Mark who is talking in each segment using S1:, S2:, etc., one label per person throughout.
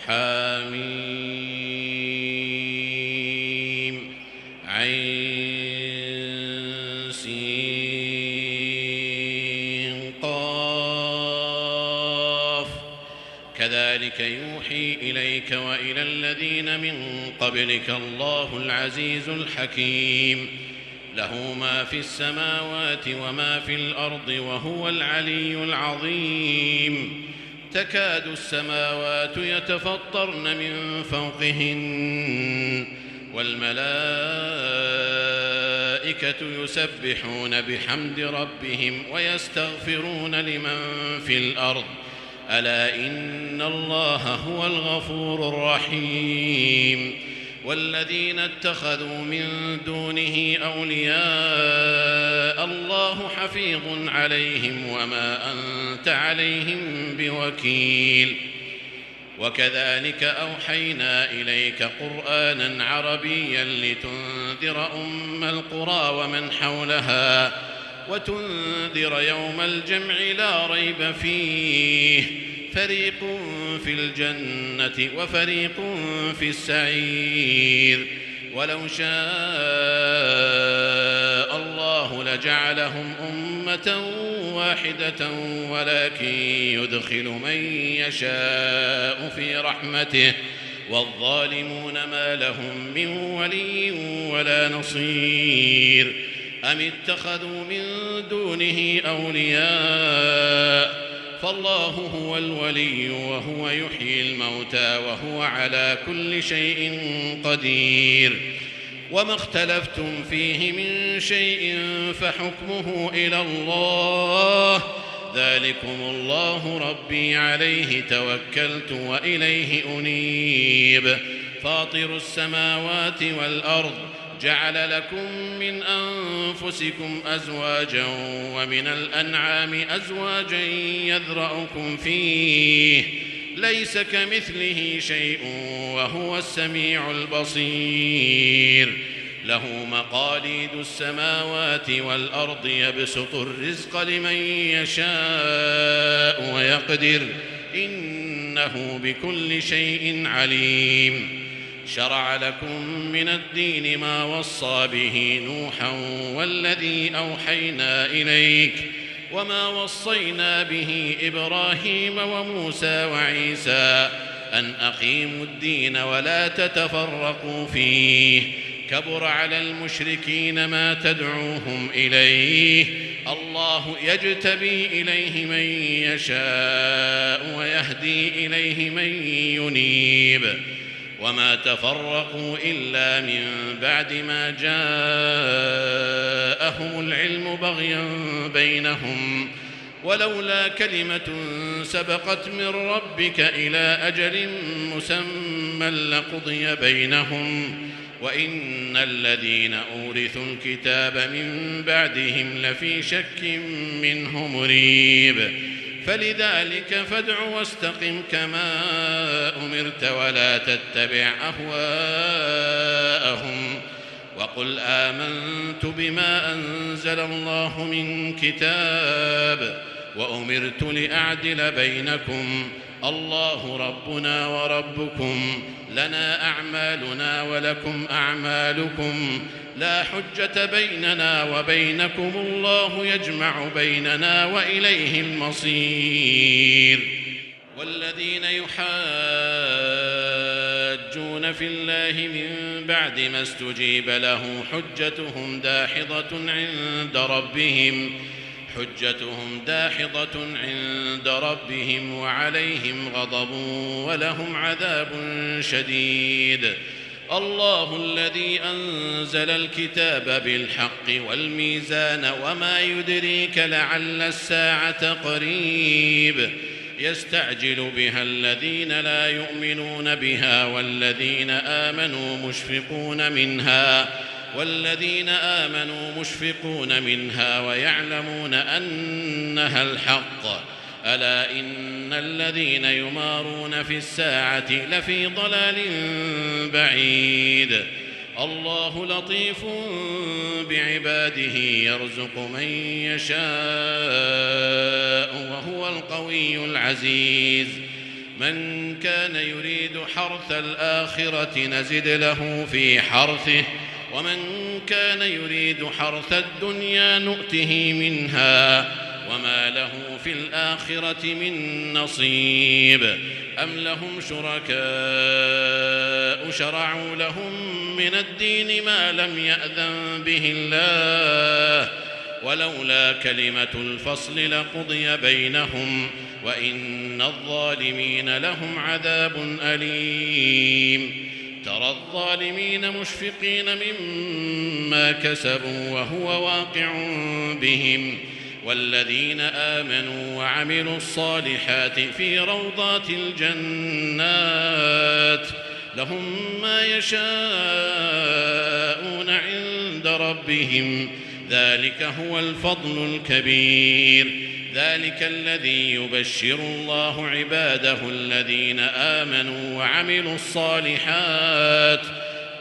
S1: حميم عين سين قاف كذلك يوحي إليك وإلى الذين من قبلك الله العزيز الحكيم له ما في السماوات وما في الأرض وهو العلي العظيم تكاد السماوات يتفطرن من فوقهن والملائكة يسبحون بحمد ربهم ويستغفرون لمن في الأرض ألا إن الله هو الغفور الرحيم والذين اتخذوا من دونه أولياء الله حفيظ عليهم وما أنت عليهم بوكيل وكذلك أوحينا إليك قرآنا عربيا لتنذر أم القرى ومن حولها وتنذر يوم الجمع لا ريب فيه فريق في الجنة وفريق في السعير ولو شاء الله لجعلهم أمة واحدة ولكن يدخل من يشاء في رحمته والظالمون ما لهم من ولي ولا نصير أم اتخذوا من دونه أولياء فالله هو الولي وهو يحيي الموتى وهو على كل شيء قدير وما اختلفتم فيه من شيء فحكمه إلى الله ذلكم الله ربي عليه توكلت وإليه أنيب فاطر السماوات والأرض جعل لكم من أنفسكم أزواجا ومن الأنعام أزواجا يذرأكم فيه ليس كمثله شيء وهو السميع البصير له مقاليد السماوات والأرض يبسط الرزق لمن يشاء ويقدر إنه بكل شيء عليم شرع لكم من الدين ما وصى به نوحا والذي أوحينا إليك وما وصينا به إبراهيم وموسى وعيسى أن أقيموا الدين ولا تتفرقوا فيه كبر على المشركين ما تدعوهم إليه الله يجتبي إليه من يشاء ويهدي إليه من ينيب وما تفرقوا إلا من بعد ما جاءهم العلم بغيا بينهم ولولا كلمة سبقت من ربك إلى أجل مسمى لقضي بينهم وإن الذين أورثوا الكتاب من بعدهم لفي شك منه مريب فلذلك فادع واستقم كما أمرت ولا تتبع أهواءهم وقل آمنت بما أنزل الله من كتاب وأمرت لأعدل بينكم الله ربنا وربكم لنا أعمالنا ولكم أعمالكم لا حجة بيننا وبينكم الله يجمع بيننا وإليه المصير والذين يحاجون في الله من بعد ما استجيب له حجتهم داحضة عند ربهم وعليهم غضب ولهم عذاب شديد الله الذي أنزل الكتاب بالحق والميزان وما يدريك لعل الساعة قريب يستعجل بها الذين لا يؤمنون بها والذين آمنوا مشفقون منها ويعلمون أنها الحق ألا إن الذين يمارون في الساعة لفي ضلال بعيد الله لطيف بعباده يرزق من يشاء وهو القوي العزيز من كان يريد حرث الآخرة نزد له في حرثه ومن كان يريد حرث الدنيا نؤته منها وما له في الآخرة من نصيب أم لهم شركاء شرعوا لهم من الدين ما لم يأذن به الله ولولا كلمة الفصل لقضي بينهم وإن الظالمين لهم عذاب أليم ترى الظالمين مشفقين مما كسبوا وهو واقع بهم والذين آمنوا وعملوا الصالحات في روضات الجنات لهم ما يشاءون عند ربهم ذلك هو الفضل الكبير ذلك الذي يبشر الله عباده الذين آمنوا وعملوا الصالحات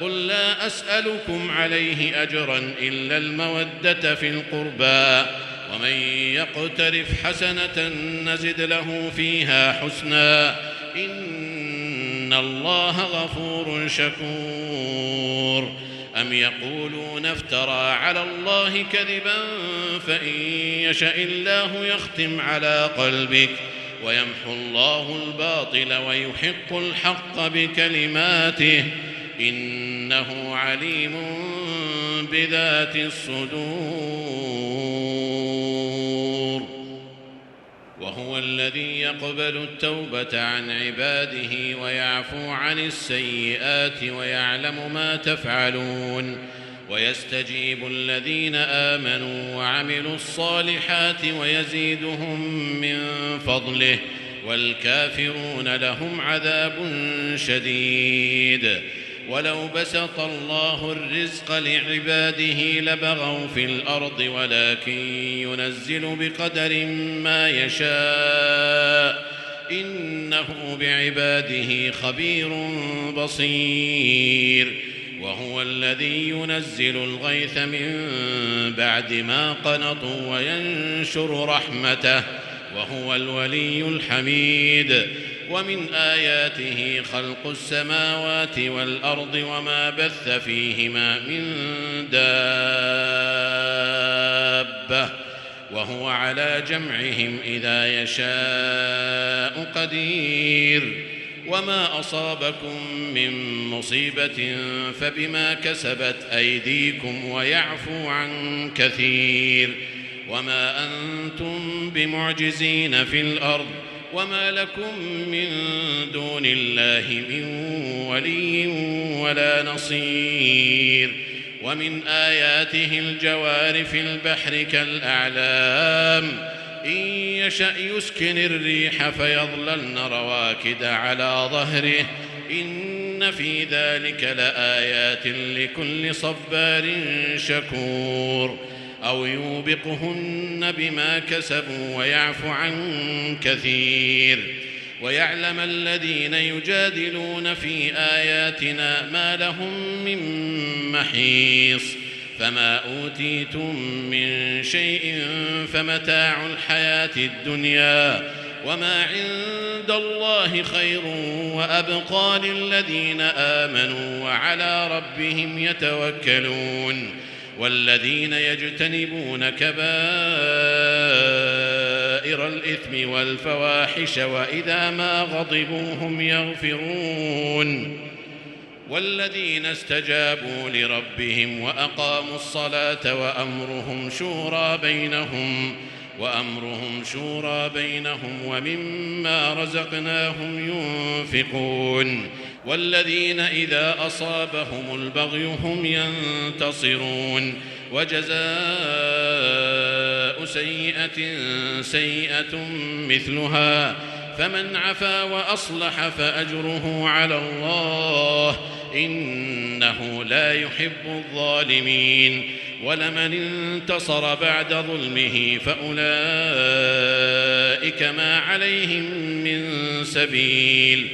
S1: قل لا أسألكم عليه أجرا إلا المودة في القربى ومن يقترف حسنة نزد له فيها حسنا إن الله غفور شكور أم يقولون افترى على الله كذبا فإن يشاء الله يختم على قلبك ويمحو الله الباطل ويحق الحق بكلماته إنه عليم بذات الصدور وهو الذي يقبل التوبة عن عباده ويعفو عن السيئات ويعلم ما تفعلون ويستجيب الذين آمنوا وعملوا الصالحات ويزيدهم من فضله والكافرون لهم عذاب شديد ولو بسط الله الرزق لعباده لبغوا في الأرض ولكن ينزل بقدر ما يشاء إنه بعباده خبير بصير وهو الذي ينزل الغيث من بعد ما قنطوا وينشر رحمته وهو الولي الحميد ومن آياته خلق السماوات والأرض وما بث فيهما من دابة وهو على جمعهم إذا يشاء قدير وما أصابكم من مصيبة فبما كسبت أيديكم ويعفو عن كثير وما أنتم بمعجزين في الأرض وما لكم من دون الله من ولي ولا نصير ومن آياته الجوار في البحر كالأعلام إن يشأ يسكن الريح فيظللن رواكد على ظهره إن في ذلك لآيات لكل صبار شكور أو يوبقهن بما كسبوا ويعفو عن كثير ويعلم الذين يجادلون في آياتنا ما لهم من محيص فما أوتيتم من شيء فمتاع الحياة الدنيا وما عند الله خير وأبقى للذين آمنوا وعلى ربهم يتوكلون والذين يجتنبون كبائر الإثم والفواحش وإذا ما غضبوا هم يغفرون والذين استجابوا لربهم وأقاموا الصلاة وأمرهم شورى بينهم ومما رزقناهم ينفقون والذين إذا أصابهم البغي هم ينتصرون وجزاء سيئة مثلها فمن عفا وأصلح فأجره على الله إنه لا يحب الظالمين ولمن انتصر بعد ظلمه فأولئك ما عليهم من سبيل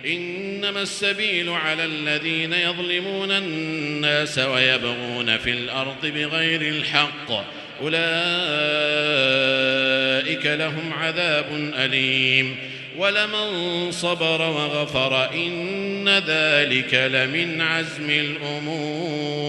S1: إنما السبيل على الذين يظلمون الناس ويبغون في الأرض بغير الحق أولئك لهم عذاب أليم ولمن صبر وغفر إن ذلك لمن عزم الأمور.